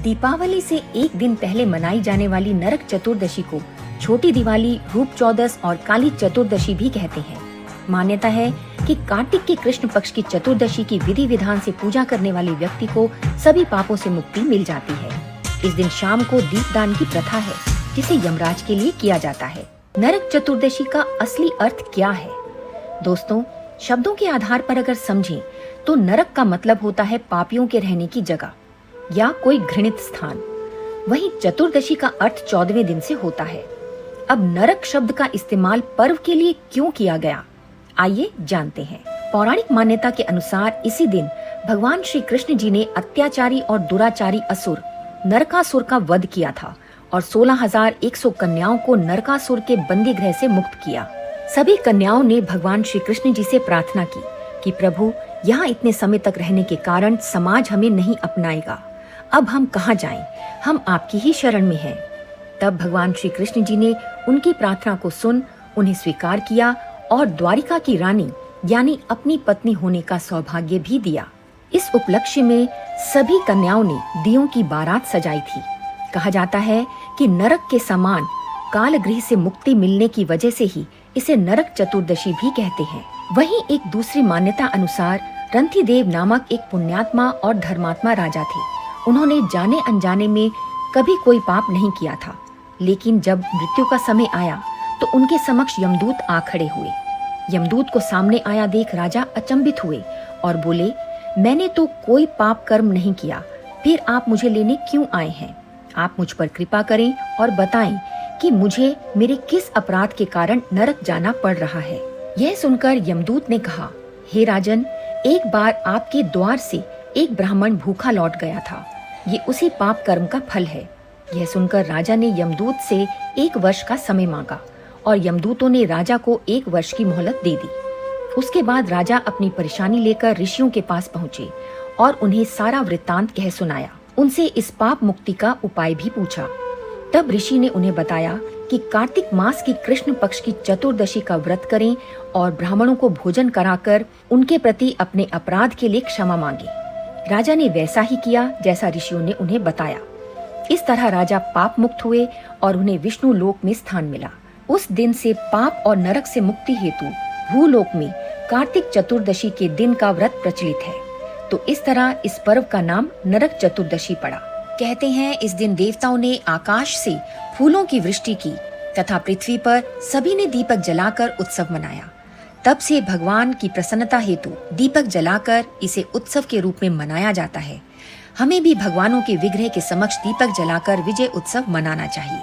दीपावली से एक दिन पहले मनाई जाने वाली नरक चतुर्दशी को छोटी दिवाली, रूप चौदस और काली चतुर्दशी भी कहते हैं। मान्यता है कि कार्तिक के कृष्ण पक्ष की चतुर्दशी की विधि विधान से पूजा करने वाले व्यक्ति को सभी पापों से मुक्ति मिल जाती है। इस दिन शाम को दीपदान की प्रथा है, जिसे यमराज के लिए किया जाता है। नरक चतुर्दशी का असली अर्थ क्या है? दोस्तों, शब्दों के आधार पर अगर समझें तो नरक का मतलब होता है पापियों के रहने की जगह या कोई घृणित स्थान। वहीं चतुर्दशी का अर्थ 14वें दिन से होता है। अब नरक शब्द का इस्तेमाल पर्व के लिए क्यों किया गया, आइए जानते हैं। पौराणिक मान्यता के अनुसार इसी दिन भगवान श्री कृष्ण जी ने अत्याचारी और दुराचारी असुर नरकासुर का वध किया था और 16,100 कन्याओं को नरकासुर के बंदी गृह से मुक्त किया। सभी कन्याओं ने भगवान श्री कृष्ण जी से प्रार्थना की कि प्रभु, यहाँ इतने समय तक रहने के कारण समाज हमें नहीं अपनाएगा। अब हम कहाँ जाएं? हम आपकी ही शरण में हैं। तब भगवान श्री कृष्ण जी ने उनकी प्रार्थना को सुन उन्हें स्वीकार किया और द्वारिका की रानी यानी अपनी पत्नी होने का सौभाग्य भी दिया। इस उपलक्ष्य में सभी कन्याओं ने दियों की बारात सजाई थी। कहा जाता है कि नरक के समान कालगृह से मुक्ति मिलने की वजह से ही इसे नरक चतुर्दशी भी कहते हैं। वहीं एक दूसरी मान्यता अनुसार रंतिदेव नामक एक पुण्यात्मा और धर्मात्मा राजा थे। उन्होंने जाने अनजाने में कभी कोई पाप नहीं किया था, लेकिन जब मृत्यु का समय आया तो उनके समक्ष यमदूत आ खड़े हुए। यमदूत को सामने आया देख राजा अचंभित हुए और बोले, मैंने तो कोई पाप कर्म नहीं किया, फिर आप मुझे लेने क्यों आए हैं? आप मुझ पर कृपा करें और बताएं कि मुझे मेरे किस अपराध के कारण नरक जाना पड़ रहा है। यह सुनकर यमदूत ने कहा, हे राजन, एक बार आपके द्वार से एक ब्राह्मण भूखा लौट गया था। ये उसी पाप कर्म का फल है। यह सुनकर राजा ने यमदूत से 1 वर्ष का समय मांगा और यमदूतों ने राजा को 1 वर्ष की मोहलत दे दी। उसके बाद राजा अपनी परेशानी लेकर ऋषियों के पास पहुँचे और उन्हें सारा वृत्तांत कह सुनाया। उनसे इस पाप मुक्ति का उपाय भी पूछा। तब ऋषि ने उन्हें बताया कि कार्तिक मास की कृष्ण पक्ष की चतुर्दशी का व्रत करें और ब्राह्मणों को भोजन कराकर उनके प्रति अपने अपराध के लिए क्षमा मांगे। राजा ने वैसा ही किया जैसा ऋषियों ने उन्हें बताया। इस तरह राजा पाप मुक्त हुए और उन्हें विष्णु लोक में स्थान मिला। उस दिन से पाप और नरक से मुक्ति हेतु भूलोक में कार्तिक चतुर्दशी के दिन का व्रत प्रचलित है। तो इस तरह इस पर्व का नाम नरक चतुर्दशी पड़ा। कहते हैं इस दिन देवताओं ने आकाश से फूलों की वृष्टि की तथा पृथ्वी पर सभी ने दीपक जलाकर उत्सव मनाया। तब से भगवान की प्रसन्नता हेतु दीपक जलाकर इसे उत्सव के रूप में मनाया जाता है। हमें भी भगवानों के विग्रह के समक्ष दीपक जलाकर विजय उत्सव मनाना चाहिए।